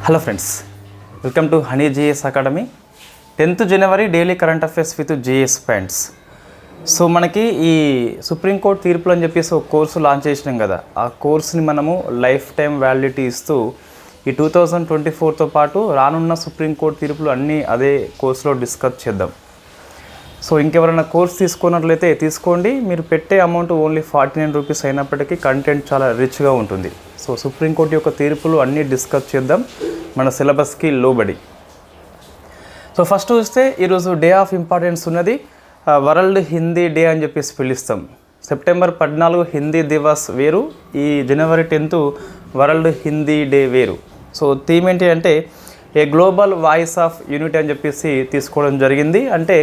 Hello friends, welcome to Honey GS Academy. 10th January daily current affairs with GS points. So మనకి ఈ supreme court తీర్పులు అని చెప్పేసి ఒక కోర్సు లాంచ్ చేసినాం కదా, ఆ కోర్సుని మనము లైఫ్ టైం వ్యాలిడిటీ ఇస్తూ ఈ 2024తో పాటు రానున్న సుప్రీంకోర్టు తీర్పులు అన్నీ అదే కోర్సులో డిస్కస్ చేద్దాం. సో ఇంకెవరైనా కోర్స్ తీసుకున్నట్లయితే తీసుకోండి. మీరు పెట్టే అమౌంట్ ఓన్లీ 49 రూపీస్ అయినప్పటికీ కంటెంట్ చాలా రిచ్గా ఉంటుంది. సో సుప్రీంకోర్టు యొక్క తీర్పులు అన్నీ డిస్కస్ చేద్దాం మన సిలబస్కి లోబడి. సో ఫస్ట్ చూస్తే ఈరోజు డే ఆఫ్ ఇంపార్టెన్స్ ఉన్నది, వరల్డ్ హిందీ డే అని చెప్పేసి పిలుస్తాం. సెప్టెంబర్ 14 హిందీ దివస్ వేరు, ఈ జనవరి 10 వరల్డ్ హిందీ డే వేరు. సో థీమ్ ఏంటి అంటే a global voice of unity అని చెప్పేసి తీసుకోవడం జరిగింది. అంటే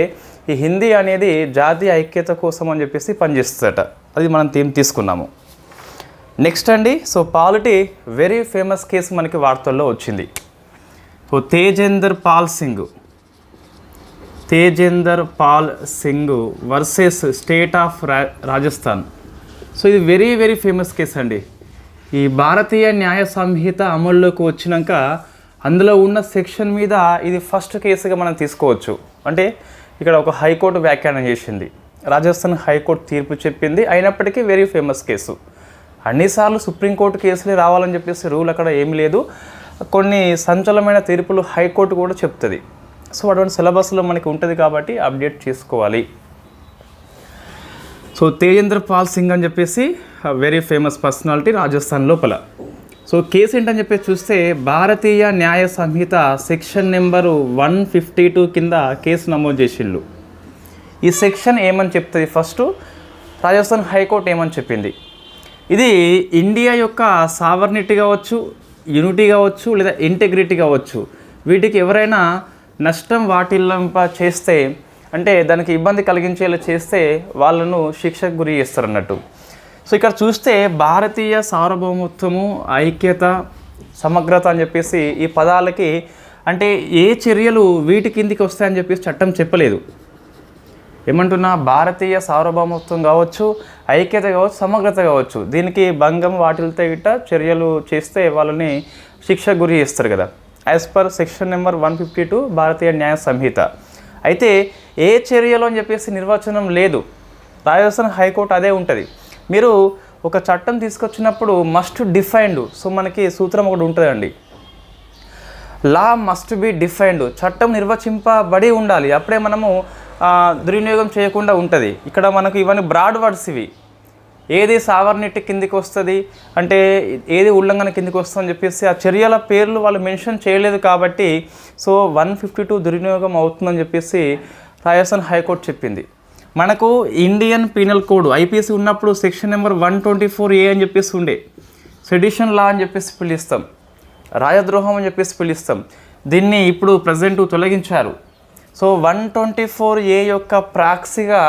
ఈ హిందీ అనేది జాతీయ ఐక్యత కోసం అని చెప్పేసి పనిచేస్తుందట, అది మనం థీమ్ తీసుకున్నాము. నెక్స్ట్ అండి, so polity very famous case మనకి వార్తల్లో వచ్చింది. So Tejinder Pal Singh versus state of Rajasthan. So ఇది వెరీ వెరీ ఫేమస్ కేసు అండి. ఈ భారతీయ న్యాయ సంహిత అమల్లోకి వచ్చినాక అందులో ఉన్న సెక్షన్ మీద ఇది ఫస్ట్ కేసుగా మనం తీసుకోవచ్చు. అంటే ఇక్కడ ఒక హైకోర్టు వ్యాఖ్యానం చేసింది, రాజస్థాన్ హైకోర్టు తీర్పు చెప్పింది. అయినప్పటికీ వెరీ ఫేమస్ కేసు. అన్నిసార్లు సుప్రీంకోర్టు కేసులే రావాలని చెప్పేసి రూల్ అక్కడ ఏమీ లేదు. కొన్ని సంచలనమైన తీర్పులు హైకోర్టు కూడా చెప్తుంది. సో అటువంటి సిలబస్లో మనకి ఉంటుంది కాబట్టి అప్డేట్ చేసుకోవాలి. సో తేజేంద్ర పాల్ సింగ్ అని చెప్పేసి వెరీ ఫేమస్ పర్సనాలిటీ రాజస్థాన్ లోపల. సో కేసు ఏంటని చెప్పేసి చూస్తే భారతీయ న్యాయ సంహిత సెక్షన్ నెంబరు 152 కింద కేసు నమోదు చేసిండు. ఈ సెక్షన్ ఏమని చెప్తుంది, ఫస్ట్ రాజస్థాన్ హైకోర్టు ఏమని చెప్పింది, ఇది ఇండియా యొక్క సావర్నిటీ కావచ్చు, యూనిటీ కావచ్చు, లేదా ఇంటెగ్రిటీ కావచ్చు, వీటికి ఎవరైనా నష్టం వాటిల్లింప చేస్తే, అంటే దానికి ఇబ్బంది కలిగించేలా చేస్తే వాళ్ళను శిక్షకు గురి చేస్తారు అన్నట్టు. సో ఇక్కడ చూస్తే భారతీయ సార్వభౌమత్వము, ఐక్యత, సమగ్రత అని చెప్పేసి ఈ పదాలకి అంటే ఏ చర్యలు వీటి కిందికి వస్తాయని చెప్పేసి చట్టం చెప్పలేదు. ఏమంటున్నా, భారతీయ సార్వభౌమత్వం కావచ్చు, ఐక్యత కావచ్చు, సమగ్రత కావచ్చు, దీనికి భంగం వాటిల్తే గిట్ట చర్యలు చేస్తే వాళ్ళని శిక్షకు గురి చేస్తారు కదా, యాజ్ పర్ సెక్షన్ నెంబర్ 152 భారతీయ న్యాయ సంహిత. అయితే ఏ చర్యలు అని చెప్పేసి నిర్వచనం లేదు. రాజస్థాన్ హైకోర్టు అదే ఉంటుంది. మీరు ఒక చట్టం తీసుకొచ్చినప్పుడు మస్ట్ డిఫైన్డ్, సో మనకి సూత్రం ఒకటి ఉంటుందండి, లా మస్ట్ బి డిఫైన్డ్, చట్టం నిర్వచింపబడి ఉండాలి, అప్పుడే మనము దుర్వినియోగం చేయకుండా ఉంటుంది. ఇక్కడ మనకు ఇవన్నీ బ్రాడ్ వర్డ్స్, ఇవి ఏది సావర్నిటీ కిందికి వస్తుంది, అంటే ఏది ఉల్లంఘన కిందికి వస్తుంది అని చెప్పేసి ఆ చర్యల పేర్లు వాళ్ళు మెన్షన్ చేయలేదు కాబట్టి సో 152 దుర్వినియోగం అవుతుందని చెప్పేసి రాజస్థాన్ హైకోర్టు చెప్పింది. మనకు ఇండియన్ పీనల్ కోడ్ ఐపీసీ ఉన్నప్పుడు సెక్షన్ నెంబర్ 124A అని చెప్పేసి ఉండే, సెడిషన్ లా అని చెప్పేసి పిలుస్తాం, రాజద్రోహం అని చెప్పేసి పిలుస్తాం. దీన్ని ఇప్పుడు ప్రజెంట్ తొలగించారు. సో 124A యొక్క ప్రాక్సీగా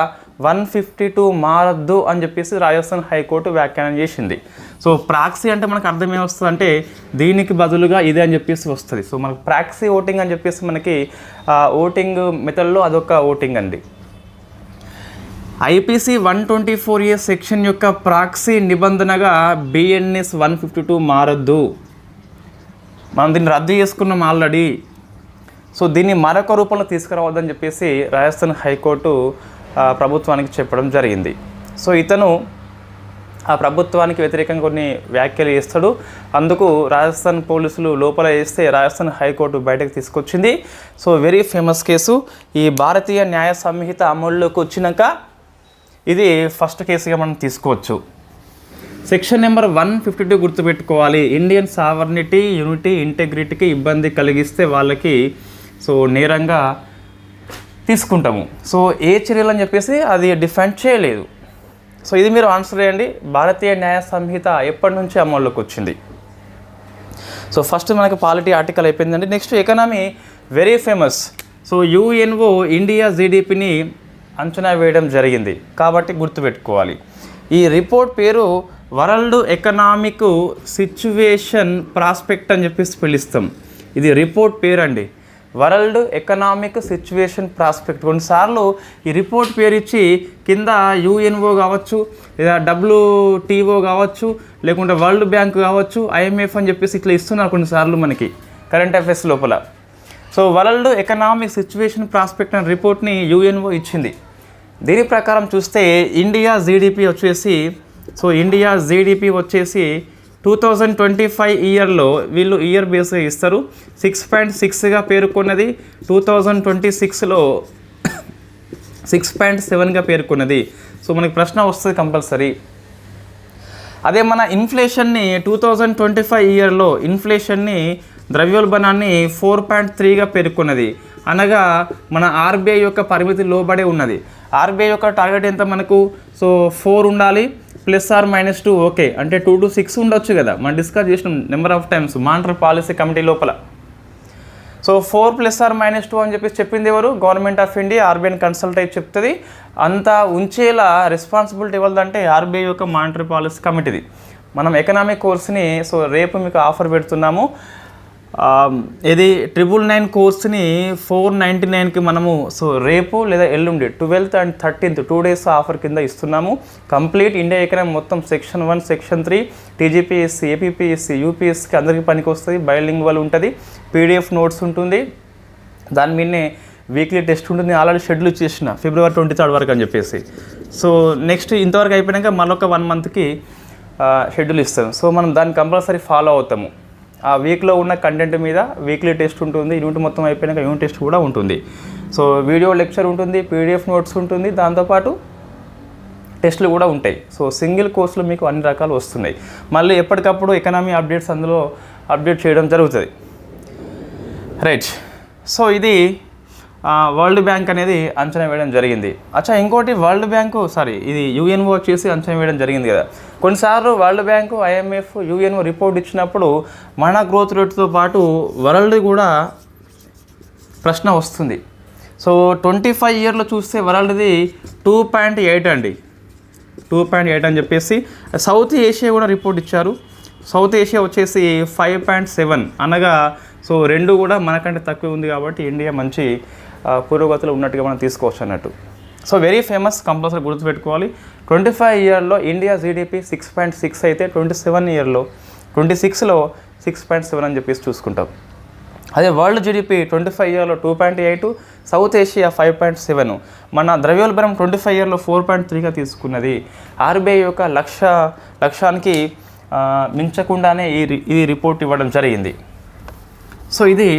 152 మారద్దు అని చెప్పేసి రాజస్థాన్ హైకోర్టు వ్యాఖ్యానం చేసింది. సో ప్రాక్సీ అంటే మనకు అర్థం ఏమొస్తుంది అంటే దీనికి బదులుగా ఇదే అని చెప్పేసి వస్తుంది. సో మనకు ప్రాక్సీ ఓటింగ్ అని చెప్పేసి మనకి ఓటింగ్ మెథడ్లో అదొక ఓటింగ్ అండి. ఐపీసీ 124A సెక్షన్ యొక్క ప్రాక్సీ నిబంధనగా బిఎన్ఎస్ 152 మారద్దు. మనం దీన్ని రద్దు చేసుకున్నాం ఆల్రెడీ. సో దీన్ని మరొక రూపంలో తీసుకురావద్దని చెప్పేసి రాజస్థాన్ హైకోర్టు ప్రభుత్వానికి చెప్పడం జరిగింది. సో ఇతను ఆ ప్రభుత్వానికి వ్యతిరేకంగా కొన్ని వ్యాఖ్యలు చేస్తాడు. అందుకు రాజస్థాన్ పోలీసులు లోపల వేస్తే రాజస్థాన్ హైకోర్టు బయటకు తీసుకొచ్చింది. So very famous case. ఈ భారతీయ న్యాయ సంహిత అమల్లోకి వచ్చినాక ఇది ఫస్ట్ కేసుగా మనం తీసుకోవచ్చు. సెక్షన్ నెంబర్ 152 గుర్తుపెట్టుకోవాలి. ఇండియన్ సావర్నిటీ, యూనిటీ, ఇంటెగ్రిటీకి ఇబ్బంది కలిగిస్తే వాళ్ళకి సో నేరంగా తీసుకుంటాము. సో ఏ చర్యలు అని చెప్పేసి అది డిఫైన్ చేయలేదు. సో ఇది మీరు ఆన్సర్ చేయండి. భారతీయ న్యాయ సంహిత ఎప్పటి నుంచి అమల్లోకి వచ్చింది? సో ఫస్ట్ మనకి పాలిటీ ఆర్టికల్ అయిపోయిందండి. Next economy very famous. So UNO India జీడిపిని అంచనా వేయడం జరిగింది కాబట్టి గుర్తుపెట్టుకోవాలి. ఈ రిపోర్ట్ పేరు వరల్డ్ ఎకనామిక్ సిచ్యువేషన్ ప్రాస్పెక్ట్ అని చెప్పేసి పిలుస్తాం. ఇది రిపోర్ట్ పేరు అండి, వరల్డ్ ఎకనామిక్ సిచ్యువేషన్ ప్రాస్పెక్ట్. కొన్నిసార్లు ఈ రిపోర్ట్ పేరు ఇచ్చి కింద యుఎన్ఓ కావచ్చు, లేదా WTO కావచ్చు, లేకుంటే వరల్డ్ బ్యాంక్ కావచ్చు, IMF అని చెప్పేసి ఇట్లా ఇస్తున్నారు కొన్నిసార్లు మనకి. కరెంట్ అఫైర్స్ లోపల. So world economic situation prospect అనే రిపోర్ట్ని యుఎన్ఓ ఇచ్చింది. దీని ప్రకారం చూస్తే ఇండియా జీడిపి వచ్చేసి 2025 ఇయర్లో వీళ్ళు ఇయర్ బేస్గా ఇస్తారు 6.6గా పేర్కొన్నది. 2026లో 6.7గా పేర్కొన్నది. సో మనకి ప్రశ్న వస్తుంది కంపల్సరీ. అదే మన ఇన్ఫ్లేషన్ని 2025 ఇయర్లో ఇన్ఫ్లేషన్ని ద్రవ్యోల్బణాన్ని 4.3గా పేర్కొన్నది. అనగా మన ఆర్బీఐ యొక్క పరిమితి లోబడే ఉన్నది. ఆర్బీఐ యొక్క టార్గెట్ ఎంత మనకు? సో 4 ఉండాలి +or -2 ఓకే, అంటే 2 to 6 ఉండొచ్చు కదా, మనం డిస్కస్ చేసినాం number of times monetary policy committee లోపల. సో 4 +or -2 అని చెప్పేసి చెప్పింది ఎవరు? గవర్నమెంట్ ఆఫ్ ఇండియా ఆర్బీఐని కన్సల్ట్ అయ్యి చెప్తుంది. అంతా ఉంచేలా రెస్పాన్సిబిలిటీ ఇవ్వాలంటే ఆర్బీఐ యొక్క మానిటరీ పాలసీ కమిటీది. మనం ఎకనామిక్ కోర్స్ని సో రేపు మీకు ఆఫర్ పెడుతున్నాము. ఇది 999 కోర్స్ని 499కి మనము సో రేపు లేదా ఎల్లుండి 12th and 13th 2 days offer కింద ఇస్తున్నాము. కంప్లీట్ ఇండియా ఎకనామీ మొత్తం సెక్షన్ 1 సెక్షన్ 3 టీజీపీఎస్సీ ఏపీపీఎస్సీ యూపీఎస్సీకి అందరికీ పనికి వస్తుంది. బైలింగ్వల్ ఉంటుంది, పీడిఎఫ్ నోట్స్ ఉంటుంది, దాని మీదనే వీక్లీ టెస్ట్ ఉంటుంది. ఆల్రెడీ షెడ్యూల్ ఇచ్చేసిన February 23rd వరకు అని చెప్పేసి. సో నెక్స్ట్ ఇంతవరకు అయిపోయాక మరొక 1 monthకి షెడ్యూల్ ఇస్తాం. సో మనం దాన్ని కంపల్సరీ ఫాలో అవుతాము. ఆ వీక్లో ఉన్న కంటెంట్ మీద వీక్లీ టెస్ట్ ఉంటుంది. యూనిట్ మొత్తం అయిపోయాక యూనిట్ టెస్ట్ కూడా ఉంటుంది. సో వీడియో లెక్చర్ ఉంటుంది, పీడిఎఫ్ నోట్స్ ఉంటుంది, దాంతోపాటు టెస్టులు కూడా ఉంటాయి. సో సింగిల్ కోర్సులో మీకు అన్ని రకాలు వస్తున్నాయి. మళ్ళీ ఎప్పటికప్పుడు ఎకనామీ అప్డేట్స్ అందులో అప్డేట్ చేయడం జరుగుతుంది. రైట్. సో ఇది వరల్డ్ బ్యాంక్ అనేది అంచనా వేయడం జరిగింది. అచ్చా, ఇంకోటి ఇది యుఎన్ఓ వచ్చేసి అంచనా వేయడం జరిగింది కదా. కొన్నిసార్లు world bank, IMF, UNO report ఇచ్చినప్పుడు మన గ్రోత్ రేట్తో పాటు వరల్డ్ కూడా ప్రశ్న వస్తుంది. సో 25 ఇయర్లో చూస్తే వరల్డ్ది 2.8 అండి, 2.8 అని చెప్పేసి. సౌత్ ఏషియా కూడా రిపోర్ట్ ఇచ్చారు. సౌత్ ఏషియా వచ్చేసి 5.7, అనగా సో 2 కూడా మనకంటే తక్కువ ఉంది. కాబట్టి ఇండియా మంచి పురోగతిలో ఉన్నట్టుగా మనం తీసుకోవచ్చు అన్నట్టు. సో వెరీ ఫేమస్, కంపల్సరీ గుర్తుపెట్టుకోవాలి. 25 ఇయర్లో ఇండియా జీడిపి 6.6 అయితే 26లో 6.7 అని చెప్పేసి చూసుకుంటాం. అదే వరల్డ్ జీడిపి 25 ఇయర్లో 2.8, సౌత్ ఏషియా 5.7. మన ద్రవ్యోల్బణం 25 ఇయర్లో 4.3గా తీసుకున్నది. ఆర్బీఐ యొక్క లక్ష్యానికి మించకుండానే ఈ రిపోర్ట్ ఇవ్వడం జరిగింది. సో ఇది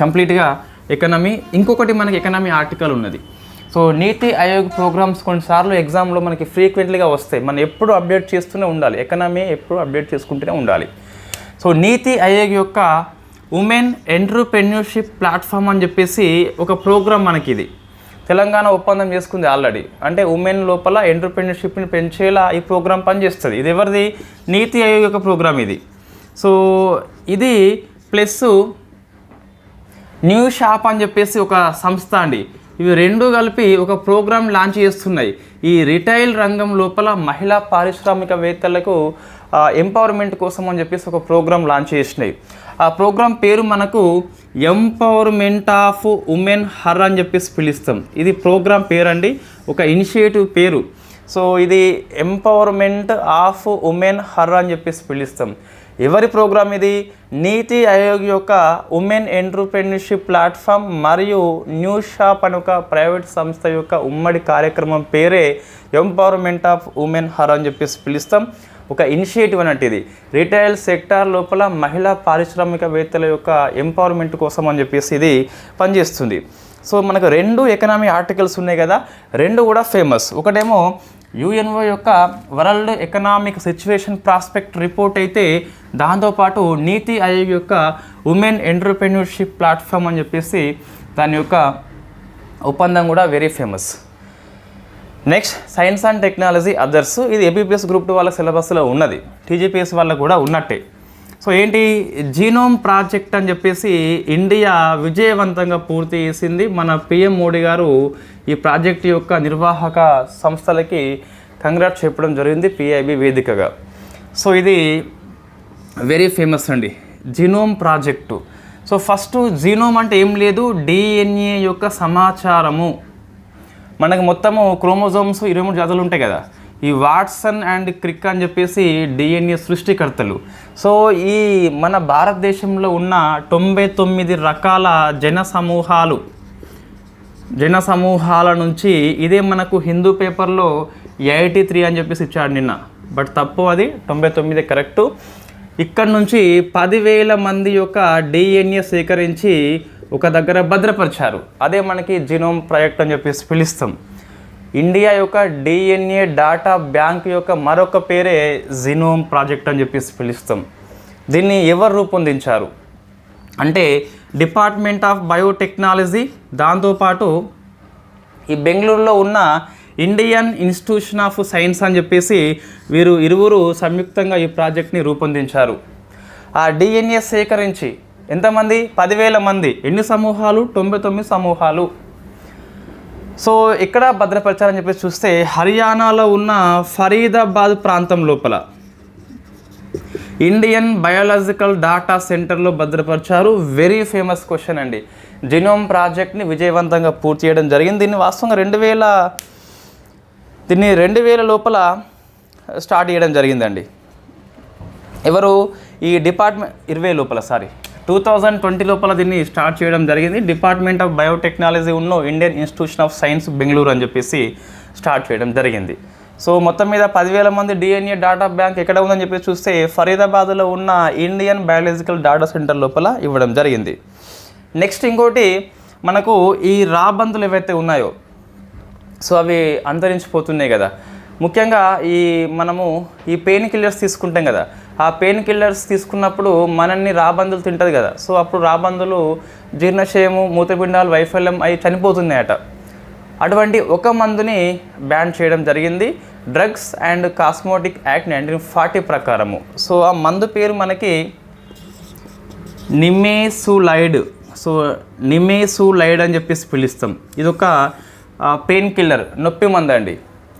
కంప్లీట్గా ఎకనమీ. ఇంకొకటి మనకి ఎకనమీ ఆర్టికల్ ఉన్నది. సో నీతి ఆయోగ్ ప్రోగ్రామ్స్ కొన్నిసార్లు ఎగ్జామ్లో మనకి ఫ్రీక్వెంట్లీగా వస్తాయి. మనం ఎప్పుడు అప్డేట్ చేస్తూనే ఉండాలి, ఎకనమీ ఎప్పుడు అప్డేట్ చేసుకుంటూనే ఉండాలి. సో నీతి ఆయోగ్ యొక్క ఉమెన్ ఎంటర్‌ప్రెన్యూర్‌షిప్ ప్లాట్ఫామ్ అని చెప్పేసి ఒక ప్రోగ్రామ్ మనకి ఇది తెలంగాణ ఒప్పందం చేసుకుంది ఆల్రెడీ. అంటే ఉమెన్ లోపల ఎంటర్‌ప్రెన్యూర్‌షిప్ని పెంచేలా ఈ ప్రోగ్రామ్ పనిచేస్తుంది. ఇది ఎవరిది? నీతి ఆయోగ్ యొక్క ప్రోగ్రామ్ ఇది. సో ఇది ప్లస్ న్యూ షాప్ అని చెప్పేసి ఒక సంస్థ అండి. ఇవి 2 కలిపి ఒక ప్రోగ్రామ్ లాంచ్ చేస్తున్నాయి. ఈ రిటైల్ రంగం లోపల మహిళా పారిశ్రామికవేత్తలకు ఎంపవర్మెంట్ కోసం అని చెప్పేసి ఒక ప్రోగ్రామ్ లాంచ్ చేసినాయి. ఆ ప్రోగ్రామ్ పేరు మనకు ఎంపవర్మెంట్ ఆఫ్ ఉమెన్ హర్ అని చెప్పేసి పిలుస్తాం. ఇది ప్రోగ్రామ్ పేరు అండి, ఒక ఇనిషియేటివ్ పేరు. సో ఇది ఎంపవర్మెంట్ ఆఫ్ ఉమెన్ హర్ అని చెప్పేసి పిలుస్తాం. ఎవరి ప్రోగ్రామ్ ఇది? నీతి ఆయోగ్ యొక్క ఉమెన్ ఎంటర్‌ప్రెన్యూర్‌షిప్ ప్లాట్ఫామ్ మరియు న్యూ షాప్ అనే ఒక ప్రైవేట్ సంస్థ యొక్క ఉమ్మడి కార్యక్రమం పేరే ఎంపవర్మెంట్ ఆఫ్ ఉమెన్ హర్ అని చెప్పేసి పిలుస్తాం. ఒక ఇనిషియేటివ్ అన్నట్టు ఇది. రిటైల్ సెక్టార్ లోపల మహిళా పారిశ్రామికవేత్తల యొక్క ఎంపవర్మెంట్ కోసం అని చెప్పేసి ఇది పనిచేస్తుంది. సో మనకు 2 ఎకనామీ ఆర్టికల్స్ ఉన్నాయి కదా, 2 కూడా ఫేమస్. ఒకటేమో యుఎన్ఓ యొక్క world economic situation prospect report అయితే, దాంతోపాటు నీతి ఆయోగ్ యొక్క ఉమెన్ ఎంటర్‌ప్రెన్యూర్‌షిప్ ప్లాట్ఫామ్ అని చెప్పేసి దాని యొక్క ఒప్పందం కూడా very famous. Next science and technology others. ఇది ఏబీపీఎస్ గ్రూప్ 2 వాళ్ళ సిలబస్లో ఉన్నది, టీజీపీఎస్ వాళ్ళకు కూడా ఉన్నట్టే. సో ఏంటి? జీనోమ్ ప్రాజెక్ట్ అని చెప్పేసి ఇండియా విజయవంతంగా పూర్తి చేసింది. మన పిఎం మోడీ గారు ఈ ప్రాజెక్ట్ యొక్క నిర్వాహక సంస్థలకి కంగ్రాట్స్ చెప్పడం జరిగింది పిఐబి వేదికగా. సో ఇది వెరీ ఫేమస్ అండి, genome project. So first genome అంటే ఏం లేదు, డిఎన్ఏ యొక్క సమాచారము. మనకు మొత్తము క్రోమోజోమ్స్ 23 జాతులు ఉంటాయి కదా, ఈ వాట్సన్ అండ్ క్రిక్ అని చెప్పేసి డిఎన్ఏ సృష్టికర్తలు. సో ఈ మన భారతదేశంలో ఉన్న 99 రకాల జన సమూహాల నుంచి ఇదే మనకు హిందూ పేపర్లో 83 అని చెప్పేసి ఇచ్చాడు నిన్న, బట్ తప్పు, అది 99 కరెక్టు. ఇక్కడ నుంచి 10,000 మంది యొక్క డిఎన్ఏ సేకరించి ఒక దగ్గర భద్రపరిచారు. అదే మనకి జీనోమ్ ప్రాజెక్ట్ అని చెప్పేసి పిలుస్తాం. ఇండియా యొక్క డిఎన్ఏ డాటా బ్యాంక్ యొక్క మరొక పేరే జీనోమ్ ప్రాజెక్ట్ అని చెప్పేసి పిలుస్తాం. దీన్ని ఎవరు రూపొందించారు అంటే డిపార్ట్మెంట్ ఆఫ్ బయోటెక్నాలజీ, దాంతోపాటు ఈ బెంగళూరులో ఉన్న ఇండియన్ ఇన్స్టిట్యూషన్ ఆఫ్ సైన్స్ అని చెప్పేసి వీరు ఇరువురు సంయుక్తంగా ఈ ప్రాజెక్ట్ని రూపొందించారు. ఆ డిఎన్ఏ సేకరించి ఎంతమంది? 10,000 మంది. ఎన్ని సమూహాలు? 99 సమూహాలు. సో ఇక్కడ భద్రపరిచారని చెప్పేసి చూస్తే హర్యానాలో ఉన్న ఫరీదాబాద్ ప్రాంతం లోపల ఇండియన్ బయాలజికల్ డాటా సెంటర్లో భద్రపరిచారు. వెరీ ఫేమస్ క్వశ్చన్ అండి. జీనోమ్ ప్రాజెక్ట్ని విజయవంతంగా పూర్తి చేయడం జరిగింది. దీన్ని వాస్తవంగా 2000 లోపల స్టార్ట్ చేయడం జరిగిందండి. ఎవరు? ఈ డిపార్ట్మెంట్ 2020 లోపల దీన్ని స్టార్ట్ చేయడం జరిగింది. డిపార్ట్మెంట్ ఆఫ్ బయోటెక్నాలజీ ఉన్న Indian institution of science Bengaluru అని చెప్పేసి స్టార్ట్ చేయడం జరిగింది. సో మొత్తం మీద 10,000 మంది డిఎన్ఏ డాటా బ్యాంక్ ఎక్కడ ఉందని చెప్పేసి చూస్తే ఫరీదాబాద్లో ఉన్న ఇండియన్ బయాలజికల్ డాటా సెంటర్ లోపల ఇవ్వడం జరిగింది. నెక్స్ట్ ఇంకోటి మనకు ఈ రాబందులు ఏవైతే ఉన్నాయో సో అవి అంతరించిపోతున్నాయి కదా. ముఖ్యంగా మనము ఈ పెయిన్ కిల్లర్స్ తీసుకుంటాం కదా, ఆ పెయిన్ కిల్లర్స్ తీసుకున్నప్పుడు మనల్ని రాబందులు తింటుంది కదా. సో అప్పుడు రాబందులు జీర్ణశయము, మూత్రపిండాలు వైఫల్యం అవి చనిపోతున్నాయట. అటువంటి ఒక మందుని బ్యాన్ చేయడం జరిగింది డ్రగ్స్ అండ్ కాస్మోటిక్ యాక్ట్ 1940 ప్రకారము. సో ఆ మందు పేరు మనకి నిమేసులైడ్ అని చెప్పేసి పిలుస్తాం. ఇది ఒక పెయిన్ కిల్లర్, నొప్పి మందు అండి.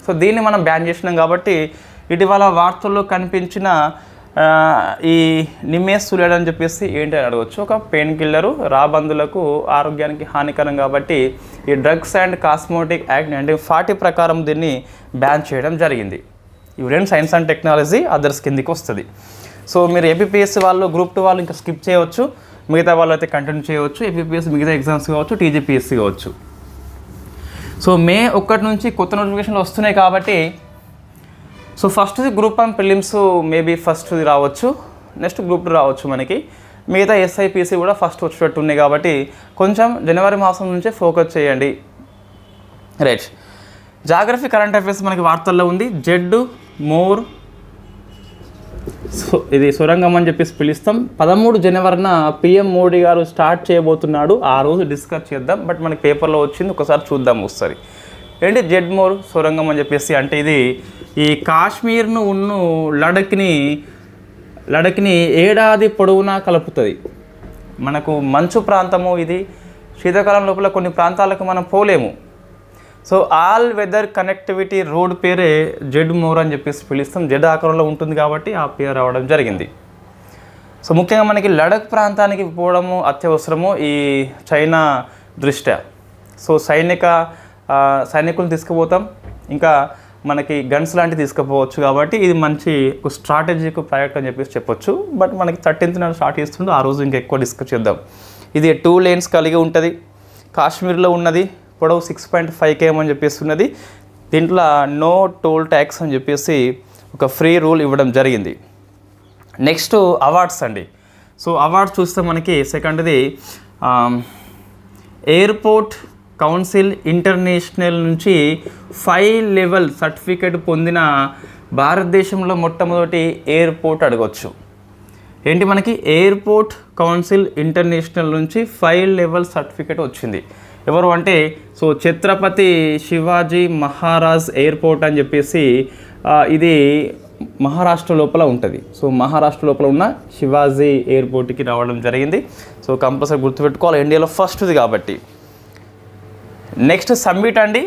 సో దీన్ని మనం బ్యాన్ చేసినాం కాబట్టి ఇటీవల వార్తల్లో కనిపించిన ఈ నిమేసులైడ్ అని చెప్పేసి ఏంటి అని అడగవచ్చు. ఒక పెయిన్ కిల్లరు, రాబందులకు ఆరోగ్యానికి హానికరం కాబట్టి ఈ డ్రగ్స్ అండ్ కాస్మోటిక్ యాక్ట్ 1940 ప్రకారం దీన్ని బ్యాన్ చేయడం జరిగింది. ఇవి రెండు సైన్స్ అండ్ టెక్నాలజీ అదర్స్ కిందికి వస్తుంది. సో మీరు ఏపీపీఎస్సీ వాళ్ళు, గ్రూప్ 2 వాళ్ళు ఇంకా స్కిప్ చేయవచ్చు, మిగతా వాళ్ళు అయితే కంటిన్యూ చేయవచ్చు. ఏపీపీఎస్సీ మిగతా ఎగ్జామ్స్ కావచ్చు, టీజీపీఎస్సీ కావచ్చు. సో May 1 నుంచి కొత్త నోటిఫికేషన్లు వస్తున్నాయి కాబట్టి సో ఫస్ట్ది గ్రూప్ 1 ప్రిలిమ్స్ మేబీ ఫస్ట్ది రావచ్చు, నెక్స్ట్ గ్రూప్ 2 రావచ్చు మనకి. మిగతా ఎస్ఐపీసీ కూడా ఫస్ట్ వచ్చేటట్టు ఉన్నాయి కాబట్టి కొంచెం జనవరి మాసం నుంచే ఫోకస్ చేయండి. రైట్. జాగ్రఫీ కరెంట్ అఫైర్స్ మనకి వార్తల్లో ఉంది. జెడ్ మోర్ ఇది సొరంగం అని చెప్పేసి పిలుస్తాం. 13 జనవరిన పిఎం మోడీ గారు స్టార్ట్ చేయబోతున్నాడు. ఆ రోజు డిస్కస్ చేద్దాం, బట్ మనకి పేపర్లో వచ్చింది, ఒకసారి చూద్దాం ఒకసారి. ఏంటి జెడ్ మోర్ సొరంగం అని చెప్పేసి అంటే ఇది ఈ కాశ్మీర్ను ఉన్న లడఖ్ని ఏడాది పొడవునా కలుపుతుంది. మనకు మంచు ప్రాంతము ఇది. శీతాకాలం లోపల కొన్ని ప్రాంతాలకు మనం పోలేము. So all weather connectivity road పేరే జెడ్ మోర్ అని చెప్పేసి పిలుస్తాం. జెడ్ ఆకారంలో ఉంటుంది కాబట్టి ఆ పేరు రావడం జరిగింది. సో ముఖ్యంగా మనకి లడఖ్ ప్రాంతానికి పోవడము అత్యవసరము ఈ చైనా దృష్ట్యా. సో సైనికులను తీసుకుపోతాం, ఇంకా మనకి గన్స్ లాంటివి తీసుకుపోవచ్చు కాబట్టి ఇది మంచి ఒక స్ట్రాటజిక్ ప్రాజెక్ట్ అని చెప్పేసి చెప్పొచ్చు. బట్ మనకి 13th నాడు స్టార్ట్ చేస్తుండే, ఆ రోజు ఇంకా ఎక్కువ డిస్కస్ చేద్దాం. ఇది 2 lanes కలిగి ఉంటుంది. కాశ్మీర్లో ఉన్నది. పొడవు 6.5 km అని చెప్పేసి ఉన్నది. దీంట్లో నో టోల్ ట్యాక్స్ అని చెప్పేసి ఒక ఫ్రీ రూల్ ఇవ్వడం జరిగింది. నెక్స్ట్ అవార్డ్స్ అండి. సో అవార్డ్స్ చూస్తే మనకి సెకండ్ది ఎయిర్పోర్ట్ కౌన్సిల్ ఇంటర్నేషనల్ నుంచి 5 level సర్టిఫికేట్ పొందిన భారతదేశంలో మొట్టమొదటి ఎయిర్పోర్ట్ అడగవచ్చు. ఏంటి మనకి ఎయిర్పోర్ట్ కౌన్సిల్ ఇంటర్నేషనల్ నుంచి 5 level సర్టిఫికేట్ వచ్చింది. ఎవరు అంటే సో ఛత్రపతి శివాజీ మహారాజ్ ఎయిర్పోర్ట్ అని చెప్పేసి ఇది మహారాష్ట్ర లోపల ఉంటుంది. సో మహారాష్ట్ర లోపల ఉన్న శివాజీ ఎయిర్పోర్ట్కి రావడం జరిగింది. సో కంపల్సరీ గుర్తుపెట్టుకోవాలి, ఇండియాలో ఫస్ట్ది కాబట్టి. నెక్స్ట్ సమ్మిట్ అండి.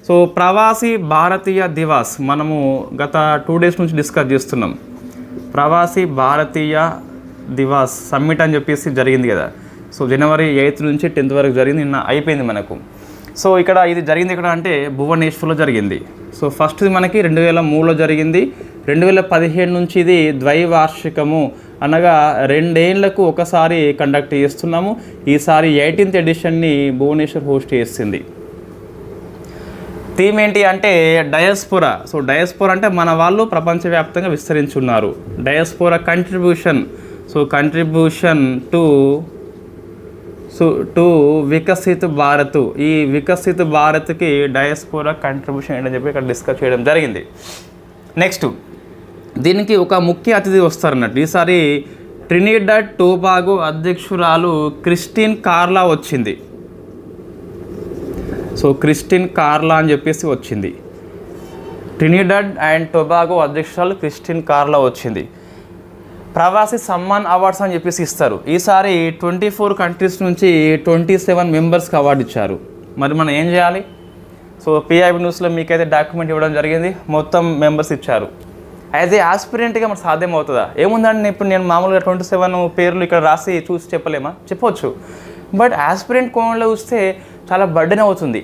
సో ప్రవాసీ భారతీయ దివాస్ మనము గత 2 days నుంచి డిస్కస్ చేస్తున్నాం. ప్రవాసీ భారతీయ దివాస్ సమ్మిట్ అని చెప్పేసి జరిగింది కదా. సో జనవరి 8th నుంచి 10th వరకు జరిగింది. నిన్న అయిపోయింది మనకు. సో ఇక్కడ ఇది జరిగింది ఎక్కడ అంటే భువనేశ్వర్లో జరిగింది. సో ఫస్ట్ మనకి 2003లో జరిగింది. 2017 నుంచి ఇది ద్వైవార్షికము, అనగా 2 ఏళ్లకు ఒకసారి కండక్ట్ చేస్తున్నాము. ఈసారి 18th ఎడిషన్ని భువనేశ్వర్ హోస్ట్ చేసింది. థీమ్ ఏంటి అంటే డయాస్పోరా. సో డయాస్పోరా అంటే మన వాళ్ళు ప్రపంచవ్యాప్తంగా విస్తరించున్నారు. Diaspora contribution, so contribution to Viksit Bharat. ఈ వికసిత్ భారత్కి డయాస్పోరా కంట్రిబ్యూషన్ ఏంటని చెప్పి ఇక్కడ డిస్కస్ చేయడం జరిగింది. నెక్స్ట్ దీనికి ఒక ముఖ్య అతిథి వస్తారన్నట్టు. ఈసారి ట్రినిడాడ్ టోబాగో అధ్యక్షురాలు క్రిస్టిన్ కార్లా వచ్చింది. సో క్రిస్టిన్ కార్లా అని చెప్పేసి వచ్చింది. ట్రినిడాడ్ అండ్ టొబాగో అధ్యక్షురాలు క్రిస్టిన్ కార్లా వచ్చింది. ప్రవాసీ సమ్మాన్ అవార్డ్స్ అని చెప్పేసి ఇస్తారు. ఈసారి 24 కంట్రీస్ నుంచి 27 మెంబర్స్కి అవార్డు ఇచ్చారు. మరి మనం ఏం చేయాలి? సో పిఐబి న్యూస్లో మీకైతే డాక్యుమెంట్ ఇవ్వడం జరిగింది, మొత్తం మెంబర్స్ ఇచ్చారు. యాజ్ ఏ ఆస్పిరెంట్గా మనకు సాధ్యం అవుతుందా? ఏముందండి, ఇప్పుడు నేను మామూలుగా 27 పేర్లు ఇక్కడ రాసి చూసి చెప్పలేమా? చెప్పవచ్చు. బట్ ఆస్పిరెంట్ కోణంలో చూస్తే చాలా బర్డెన్ అవుతుంది.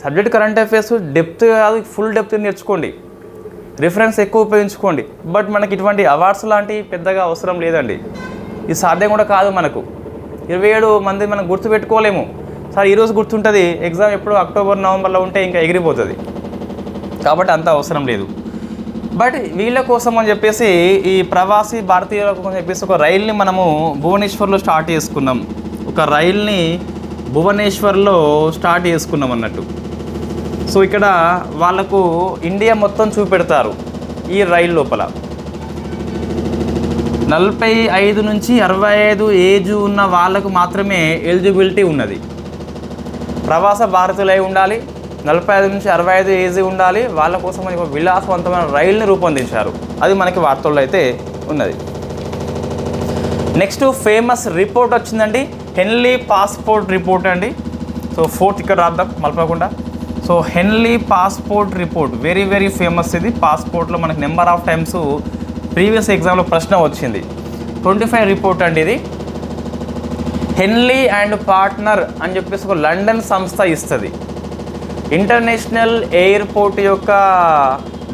సబ్జెక్ట్ కరెంట్ అఫైర్స్ డెప్త్ కాదు, ఫుల్ డెప్త్ నేర్చుకోండి, రిఫరెన్స్ ఎక్కువ ఉపయోగించుకోండి. బట్ మనకి ఇటువంటి అవార్డ్స్ లాంటివి పెద్దగా అవసరం లేదండి. ఇది సాధ్యం కూడా కాదు. మనకు 27 మంది మనం గుర్తుపెట్టుకోలేము. సార్ ఈరోజు గుర్తుంటుంది, ఎగ్జామ్ ఎప్పుడు అక్టోబర్ నవంబర్లో ఉంటే ఇంకా ఎగిరిపోతుంది. కాబట్టి అంత అవసరం లేదు. బట్ వీళ్ళ కోసం అని చెప్పేసి, ఈ ప్రవాసీ భారతీయుల కోసం చెప్పేసి ఒక రైల్ని మనము భువనేశ్వర్లో స్టార్ట్ చేసుకున్నాం. ఒక రైల్ని భువనేశ్వర్లో స్టార్ట్ చేసుకున్నాం అన్నట్టు. సో ఇక్కడ వాళ్ళకు ఇండియా మొత్తం చూపెడతారు. ఈ రైలు లోపల 45 నుంచి 65 ఏజ్ ఉన్న వాళ్ళకు మాత్రమే ఎలిజిబిలిటీ ఉన్నది. ప్రవాస భారతీయులై ఉండాలి, 45 నుంచి 65 ఏజ్ ఉండాలి. వాళ్ళ కోసం ఒక విలాసవంతమైన రైలుని రూపొందించారు. అది మనకి వార్తల్లో అయితే ఉన్నది. నెక్స్ట్ ఫేమస్ రిపోర్ట్ వచ్చిందండి, హెన్లీ పాస్పోర్ట్ రిపోర్ట్ అండి. సో 4th ఇక్కడ రాద్దాం మలపకుండా. So Henley passport report very very famous. ఇది పాస్పోర్ట్లో మనకి నెంబర్ ఆఫ్ టైమ్స్ ప్రీవియస్ ఎగ్జామ్లో ప్రశ్న వచ్చింది. 25 రిపోర్ట్ అండి ఇది. హెన్లీ అండ్ పార్ట్నర్ అని చెప్పేసి ఒక లండన్ సంస్థ ఇస్తుంది. ఇంటర్నేషనల్ ఎయిర్పోర్ట్ యొక్క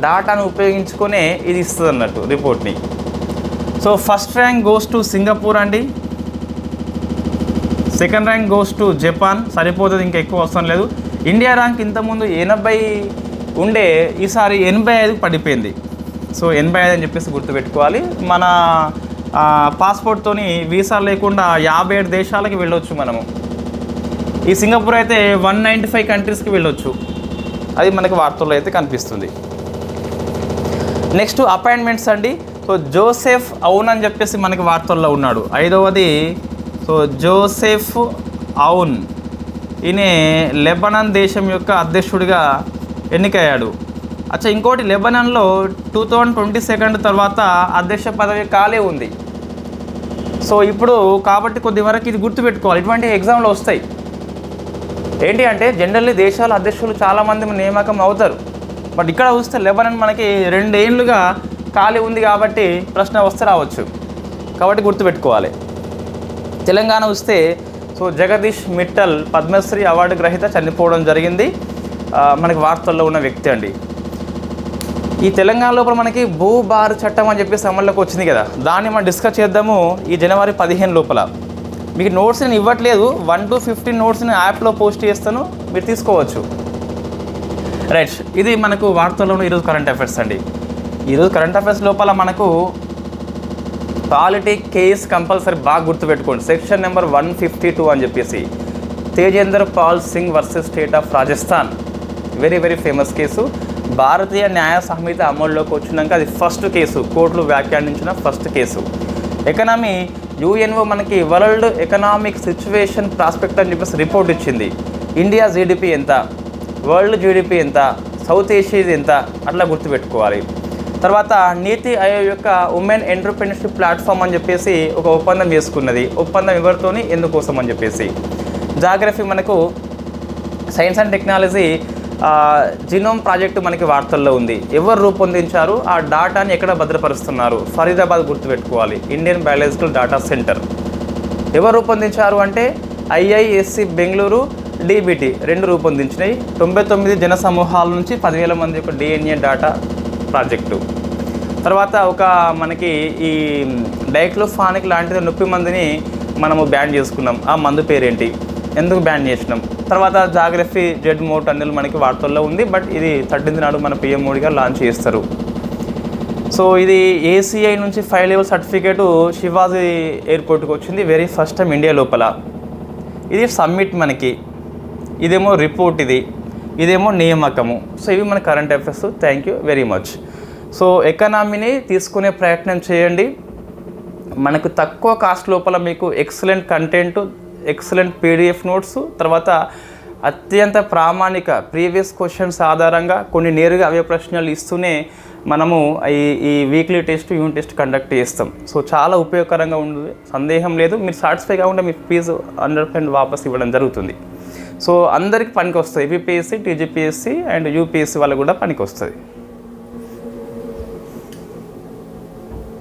డాటాను ఉపయోగించుకునే ఇది ఇస్తుంది అన్నట్టు రిపోర్ట్ని. So first rank goes to Singapore అండి, second rank goes to Japan. సరిపోతుంది, ఇంకా ఎక్కువ అవసరం లేదు. ఇండియా ర్యాంక్ ఇంతకుముందు 80 ఉండే, ఈసారి 85 పడిపోయింది. సో 85 అని చెప్పేసి గుర్తుపెట్టుకోవాలి. మన పాస్పోర్ట్తోని వీసా లేకుండా 57 దేశాలకి వెళ్ళొచ్చు మనము. ఈ సింగపూర్ అయితే 195 కంట్రీస్కి వెళ్ళొచ్చు. అది మనకి వార్తల్లో అయితే కనిపిస్తుంది. నెక్స్ట్ అపాయింట్మెంట్స్ అండి. సో జోసెఫ్ అవున్ అని చెప్పేసి మనకి వార్తల్లో ఉన్నాడు. 5వది సో జోసెఫ్ అవున్, ఈయన లెబనాన్ దేశం యొక్క అధ్యక్షుడిగా ఎన్నికయ్యాడు. అచ్చా, ఇంకోటి లెబనాన్లో 2022 తర్వాత అధ్యక్ష పదవి ఖాళీ ఉంది. సో ఇప్పుడు కాబట్టి కొద్ది వరకు ఇది గుర్తుపెట్టుకోవాలి, ఇటువంటి ఎగ్జామ్లో వస్తాయి. ఏంటి అంటే జనరల్లీ దేశాల అధ్యక్షులు చాలామంది నియామకం అవుతారు. బట్ ఇక్కడ చూస్తే లెబనాన్ మనకి 2 ఏళ్ళుగా ఖాళీ ఉంది కాబట్టి ప్రశ్న వస్తే రావచ్చు. కాబట్టి గుర్తుపెట్టుకోవాలి. తెలంగాణ వస్తే సో జగదీష్ మిట్టల్ పద్మశ్రీ అవార్డు గ్రహీత చనిపోవడం జరిగింది. మనకి వార్తల్లో ఉన్న వ్యక్తి అండి. ఈ తెలంగాణ లోపల మనకి భూభార చట్టం అని చెప్పేసి అమల్లోకి వచ్చింది కదా, దాన్ని మనం డిస్కస్ చేద్దాము ఈ జనవరి 15 లోపల. మీకు నోట్స్ నేను ఇవ్వట్లేదు, 1 to 15 నోట్స్ని యాప్లో పోస్ట్ చేస్తాను, మీరు తీసుకోవచ్చు. రైట్, ఇది మనకు వార్తల్లో ఈరోజు కరెంట్ అఫైర్స్ అండి. ఈరోజు కరెంట్ అఫైర్స్ లోపల మనకు పాలిటీ కేస్ కంపల్సరీ బాగా గుర్తుపెట్టుకోండి. సెక్షన్ నెంబర్ 152 అని చెప్పేసి Tejender Pal Singh versus state of Rajasthan. Very very famous case. Bharatiya Nyaya Sanhita అమల్లోకి వచ్చినాక అది ఫస్ట్ కేసు, కోర్టులు వ్యాఖ్యానించిన ఫస్ట్ కేసు. ఎకనామీ యుఎన్ఓ మనకి వరల్డ్ ఎకనామిక్ సిచ్యువేషన్ ప్రాస్పెక్ట్ అని చెప్పేసి రిపోర్ట్ ఇచ్చింది. ఇండియా జీడిపి ఎంత, వరల్డ్ జీడిపి ఎంత, సౌత్ ఏషియా ఎంత, అట్లా గుర్తుపెట్టుకోవాలి. తర్వాత నీతి ఆయోగ్ యొక్క ఉమెన్ ఎంటర్‌ప్రెన్యూర్‌షిప్ ప్లాట్ఫామ్ అని చెప్పేసి ఒక ఒప్పందం చేసుకున్నది. ఒప్పందం ఎవరితోని, ఎందుకోసం అని చెప్పేసి. జాగ్రఫీ మనకు science and technology genome project మనకి వార్తల్లో ఉంది. ఎవరు రూపొందించారు, ఆ డాటాని ఎక్కడ భద్రపరుస్తున్నారు, ఫరీదాబాద్ గుర్తుపెట్టుకోవాలి. Indian biological data centre. ఎవరు రూపొందించారు అంటే IISc బెంగళూరు, డీబీటీ 2 రూపొందించినాయి. 99 జన సమూహాల నుంచి 10,000 మంది యొక్క DNA డాటా ప్రాజెక్టు. తర్వాత మనకి ఈ డైక్లోఫానిక్ లాంటిది నొప్పి మందుని మనము బ్యాన్ చేసుకున్నాం. ఆ మందు పేరేంటి, ఎందుకు బ్యాన్ చేసినాం? తర్వాత జాగ్రఫీ జెడ్ మోట్ అనేది మనకి వార్తల్లో ఉంది, బట్ ఇది 13th నాడు మన PM మోడీ గారు లాంచ్ చేస్తారు. సో ఇది ACI నుంచి 5 లెవెల్ సర్టిఫికేటు శివాజీ ఎయిర్పోర్ట్కి వచ్చింది, వెరీ ఫస్ట్ టైం ఇండియా లోపల. ఇది సబ్మిట్ మనకి, ఇదేమో రిపోర్ట్, ఇదేమో నియామకము. సో ఇవి మన current affairs. Thank you very much. So ఎకనామీని తీసుకునే ప్రయత్నం చేయండి. మనకు తక్కువ కాస్ట్ లోపల మీకు excellent content, excellent PDF notes, తర్వాత అత్యంత ప్రామాణిక ప్రీవియస్ క్వశ్చన్స్ ఆధారంగా కొన్ని నేరుగా అవే ప్రశ్నలు ఇస్తూనే మనము ఈ weekly test, unit test conduct చేస్తాం. సో చాలా ఉపయోగకరంగా ఉంది, సందేహం లేదు. మీరు సాటిస్ఫై కాకుండా మీ ఫీజు 100% వాపస్ ఇవ్వడం జరుగుతుంది. సో అందరికీ పనికి వస్తుంది. EPPSC, TGPSC అండ్ UPSC వాళ్ళకు కూడా పనికి వస్తుంది.